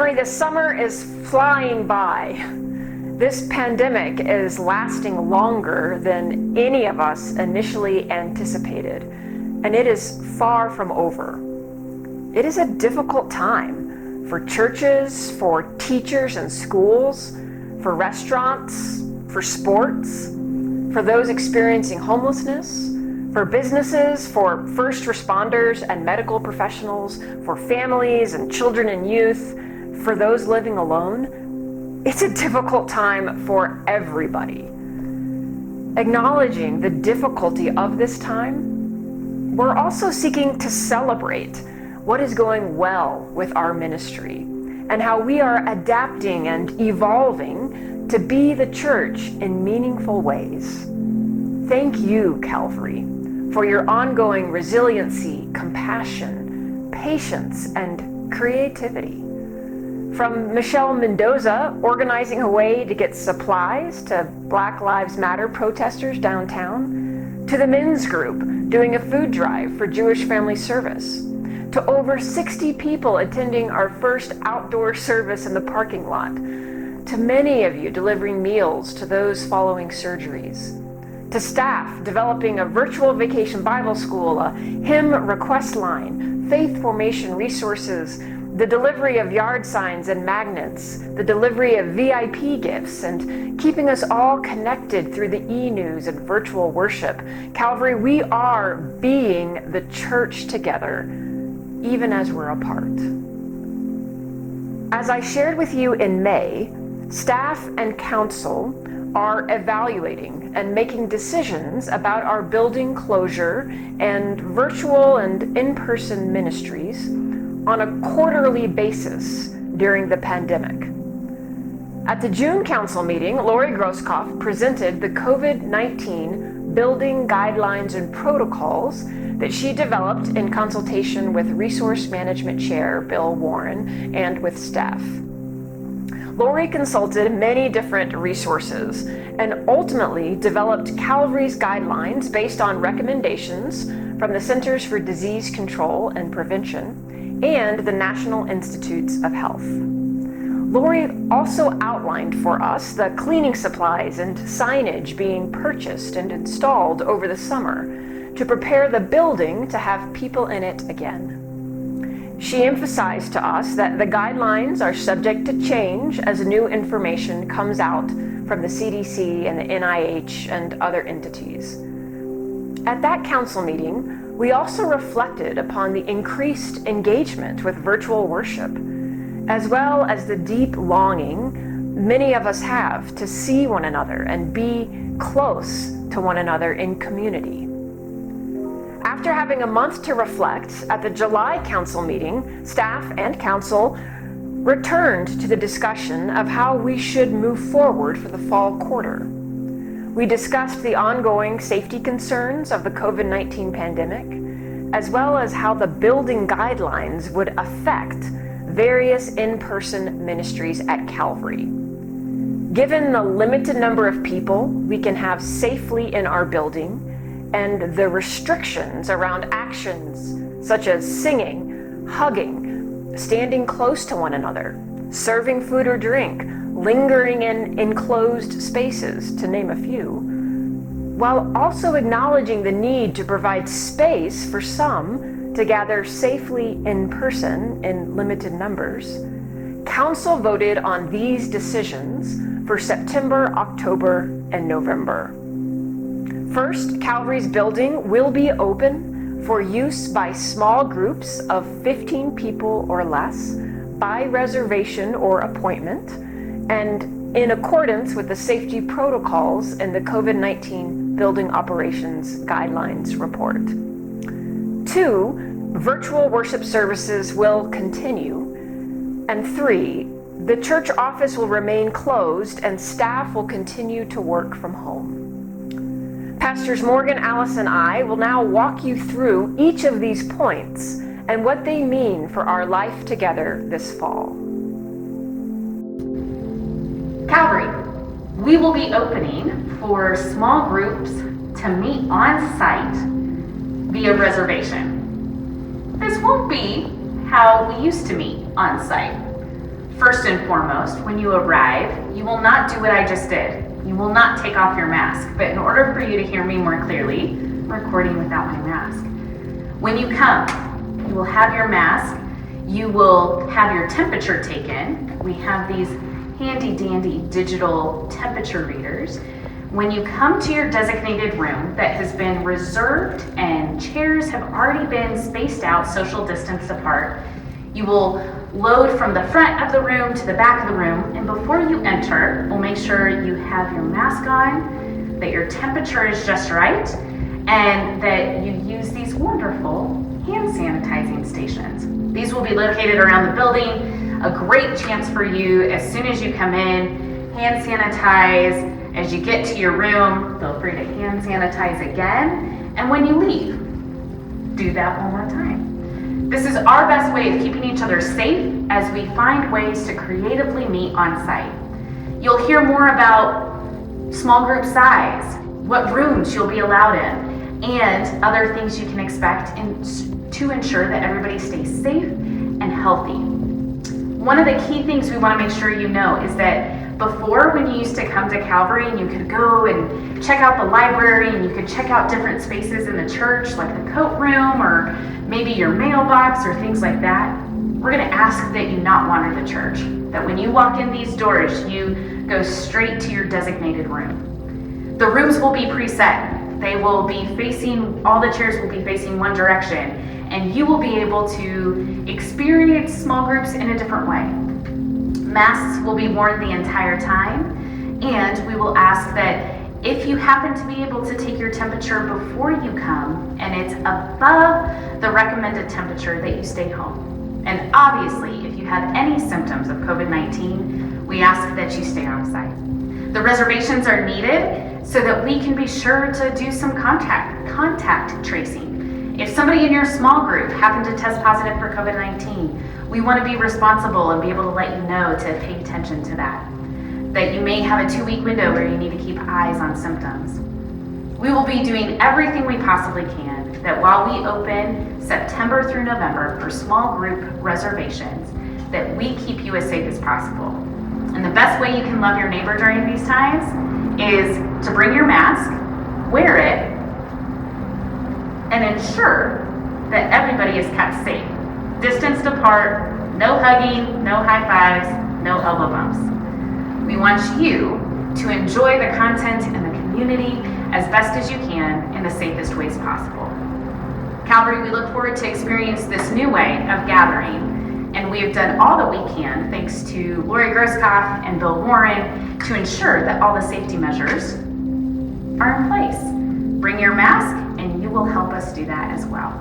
Calvary, the summer is flying by. This pandemic is lasting longer than any of us initially anticipated, and it is far from over. It is a difficult time for churches, for teachers and schools, for restaurants, for sports, for those experiencing homelessness, for businesses, for first responders and medical professionals, for families and children and youth, for those living alone. It's a difficult time for everybody. Acknowledging the difficulty of this time, we're also seeking to celebrate what is going well with our ministry and how we are adapting and evolving to be the church in meaningful ways. Thank you, Calvary, for your ongoing resiliency, compassion, patience, and creativity. From Michelle Mendoza organizing a way to get supplies to Black Lives Matter protesters downtown, to the men's group doing a food drive for Jewish Family Service, to over 60 people attending our first outdoor service in the parking lot, to many of you delivering meals to those following surgeries, to staff developing a virtual vacation Bible school, a hymn request line, faith formation resources, the delivery of yard signs and magnets, the delivery of VIP gifts, and keeping us all connected through the e-news and virtual worship. Calvary, we are being the church together, even as we're apart. As I shared with you in May, staff and council are evaluating and making decisions about our building closure and virtual and in-person ministries on a quarterly basis during the pandemic. At the June council meeting, Lori Grosskopf presented the COVID-19 building guidelines and protocols that she developed in consultation with Resource Management Chair Bill Warren and with staff. Lori consulted many different resources and ultimately developed Calvary's guidelines based on recommendations from the Centers for Disease Control and Prevention and the National Institutes of Health. Lori also outlined for us the cleaning supplies and signage being purchased and installed over the summer to prepare the building to have people in it again. She emphasized to us that the guidelines are subject to change as new information comes out from the CDC and the NIH and other entities. At that council meeting, we also reflected upon the increased engagement with virtual worship, as well as the deep longing many of us have to see one another and be close to one another in community. After having a month to reflect, at the July council meeting, staff and council returned to the discussion of how we should move forward for the fall quarter. We discussed the ongoing safety concerns of the COVID-19 pandemic, as well as how the building guidelines would affect various in-person ministries at Calvary. Given the limited number of people we can have safely in our building, and the restrictions around actions such as singing, hugging, standing close to one another, serving food or drink, lingering in enclosed spaces, to name a few, while also acknowledging the need to provide space for some to gather safely in person in limited numbers, Council voted on these decisions for September, October, and November. First, Calvary's building will be open for use by small groups of 15 people or less by reservation or appointment and in accordance with the safety protocols in the COVID-19 Building Operations Guidelines Report. 2, virtual worship services will continue. And 3, the church office will remain closed and staff will continue to work from home. Pastors Morgan, Alice, and I will now walk you through each of these points and what they mean for our life together this fall. Calvary, we will be opening for small groups to meet on site via reservation. This won't be how we used to meet on site. First and foremost, when you arrive, you will not do what I just did. You will not take off your mask, but in order for you to hear me more clearly, I'm recording without my mask. When you come, you will have your mask, you will have your temperature taken. We have these handy dandy digital temperature readers. When you come to your designated room that has been reserved and chairs have already been spaced out, social distance apart, you will load from the front of the room to the back of the room, and before you enter, we'll make sure you have your mask on, that your temperature is just right, and that you use these wonderful hand sanitizing stations. These will be located around the building. A great chance for you, as soon as you come in, hand sanitize. As you get to your room, feel free to hand sanitize again. And when you leave, do that one more time. This is our best way of keeping each other safe as we find ways to creatively meet on site. You'll hear more about small group size, what rooms you'll be allowed in, and other things you can expect to ensure that everybody stays safe and healthy. One of the key things we want to make sure you know is that before, when you used to come to Calvary and you could go and check out the library and you could check out different spaces in the church, like the coat room or maybe your mailbox or things like that, we're going to ask that you not wander the church. That when you walk in these doors, you go straight to your designated room. The rooms will be preset. They will be facing, all the chairs will be facing one direction, and you will be able to experience small groups in a different way. Masks will be worn the entire time, and we will ask that if you happen to be able to take your temperature before you come and it's above the recommended temperature, that you stay home. And obviously, if you have any symptoms of COVID-19, we ask that you stay on site. The reservations are needed so that we can be sure to do some contact tracing. If somebody in your small group happened to test positive for COVID-19, we want to be responsible and be able to let you know to pay attention to that. That you may have a 2-week window where you need to keep eyes on symptoms. We will be doing everything we possibly can that while we open September through November for small group reservations, that we keep you as safe as possible. And the best way you can love your neighbor during these times is to bring your mask, wear it, and ensure that everybody is kept safe. Distanced apart, no hugging, no high fives, no elbow bumps. We want you to enjoy the content and the community as best as you can in the safest ways possible. Calvary, we look forward to experience this new way of gathering, and we have done all that we can, thanks to Lori Grosskopf and Bill Warren, to ensure that all the safety measures are in place. Bring your mask, and you will help us do that as well.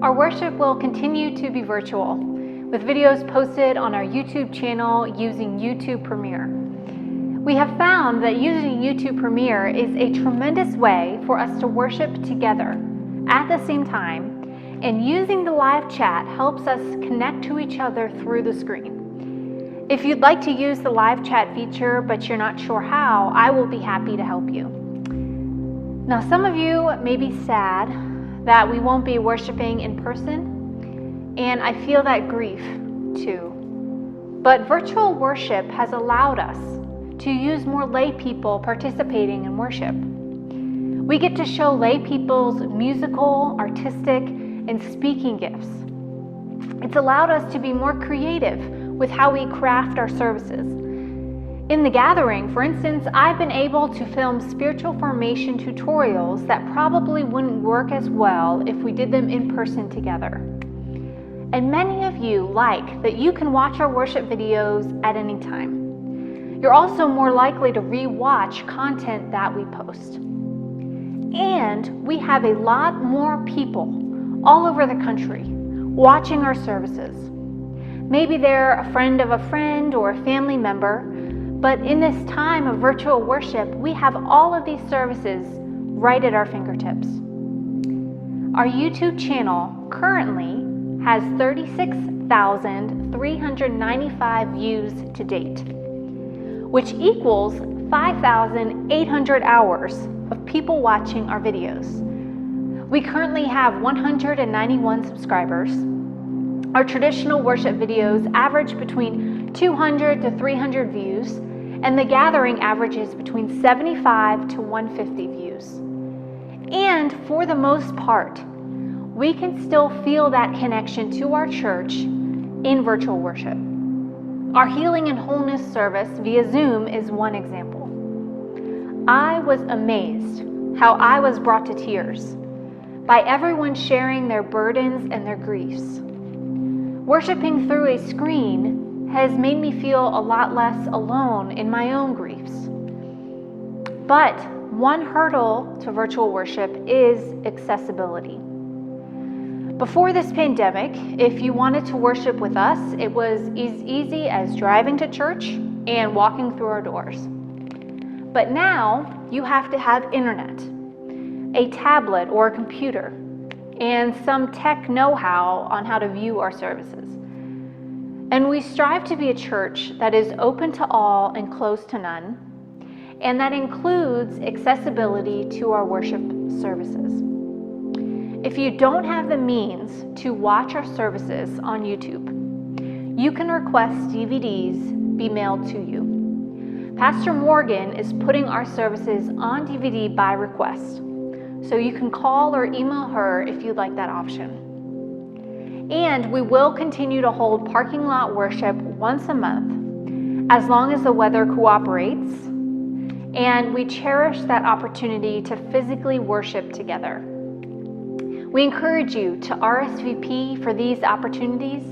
Our worship will continue to be virtual, with videos posted on our YouTube channel using YouTube Premiere. We have found that using YouTube Premiere is a tremendous way for us to worship together at the same time, and using the live chat helps us connect to each other through the screen. If you'd like to use the live chat feature but you're not sure how, I will be happy to help you. Now, some of you may be sad that we won't be worshiping in person, and I feel that grief too. But virtual worship has allowed us to use more lay people participating in worship. We get to show lay people's musical, artistic, and speaking gifts. It's allowed us to be more creative with how we craft our services. In the gathering, for instance, I've been able to film spiritual formation tutorials that probably wouldn't work as well if we did them in person together. And many of you like that you can watch our worship videos at any time. You're also more likely to re-watch content that we post. And we have a lot more people all over the country watching our services. Maybe they're a friend of a friend or a family member, but in this time of virtual worship, we have all of these services right at our fingertips. Our YouTube channel currently has 36,395 views to date, which equals 5,800 hours of people watching our videos. We currently have 191 subscribers. Our traditional worship videos average between 200 to 300 views, and the gathering averages between 75 to 150 views. And for the most part, we can still feel that connection to our church in virtual worship. Our healing and wholeness service via Zoom is one example. I was amazed how I was brought to tears by everyone sharing their burdens and their griefs. Worshiping through a screen has made me feel a lot less alone in my own griefs. But one hurdle to virtual worship is accessibility. Before this pandemic, if you wanted to worship with us, it was as easy as driving to church and walking through our doors. But now you have to have internet, a tablet or a computer, and some tech know-how on how to view our services. And we strive to be a church that is open to all and closed to none, and that includes accessibility to our worship services. If you don't have the means to watch our services on YouTube, you can request DVDs be mailed to you. Pastor Morgan is putting our services on DVD by request, so you can call or email her if you'd like that option. And we will continue to hold parking lot worship once a month, as long as the weather cooperates, and we cherish that opportunity to physically worship together. We encourage you to RSVP for these opportunities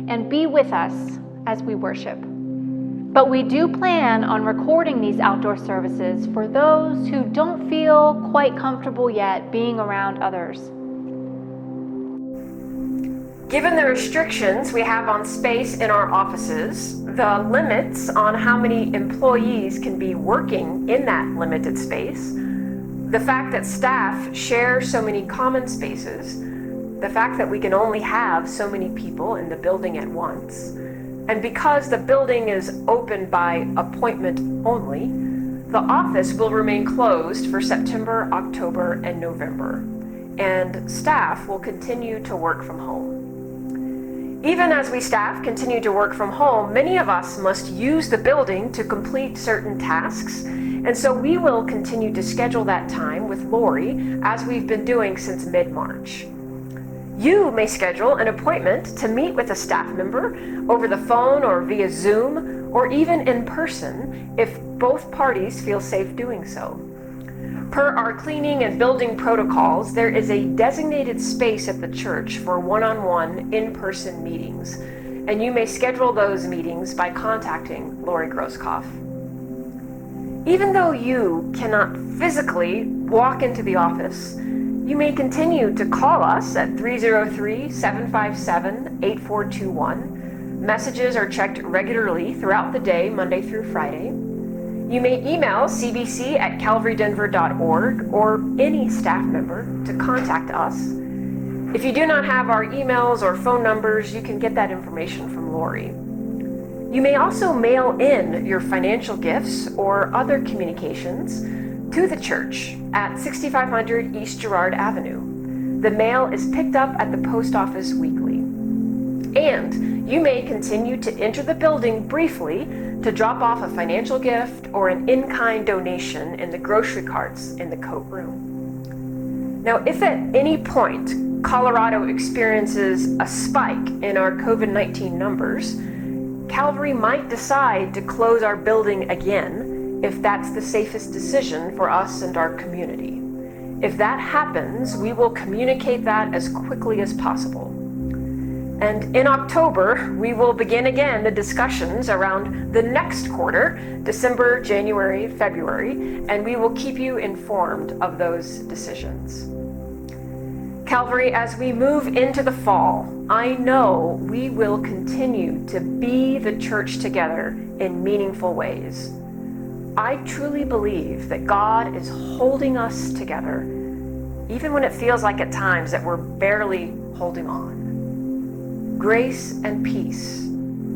and be with us as we worship. But we do plan on recording these outdoor services for those who don't feel quite comfortable yet being around others. Given the restrictions we have on space in our offices, the limits on how many employees can be working in that limited space, the fact that staff share so many common spaces, the fact that we can only have so many people in the building at once, and because the building is open by appointment only, the office will remain closed for September, October, and November, and staff will continue to work from home. Even as we staff continue to work from home, many of us must use the building to complete certain tasks, and so we will continue to schedule that time with Lori as we've been doing since mid-March. You may schedule an appointment to meet with a staff member over the phone or via Zoom or even in person if both parties feel safe doing so. Per our cleaning and building protocols, there is a designated space at the church for one-on-one in-person meetings, and you may schedule those meetings by contacting Lori Grosskopf. Even though you cannot physically walk into the office, you may continue to call us at 303-757-8421. Messages are checked regularly throughout the day, Monday through Friday. You may email cbc@calvarydenver.org or any staff member to contact us. If you do not have our emails or phone numbers, you can get that information from Lori. You may also mail in your financial gifts or other communications to the church at 6500 E Girard Avenue. The mail is picked up at the post office weekly. And you may continue to enter the building briefly to drop off a financial gift or an in-kind donation in the grocery carts in the coat room. Now, if at any point Colorado experiences a spike in our COVID-19 numbers, Calvary might decide to close our building again if that's the safest decision for us and our community. If that happens, we will communicate that as quickly as possible. And in October, we will begin again the discussions around the next quarter, December, January, February, and we will keep you informed of those decisions. Calvary, as we move into the fall, I know we will continue to be the church together in meaningful ways. I truly believe that God is holding us together, even when it feels like at times that we're barely holding on. Grace and peace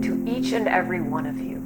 to each and every one of you.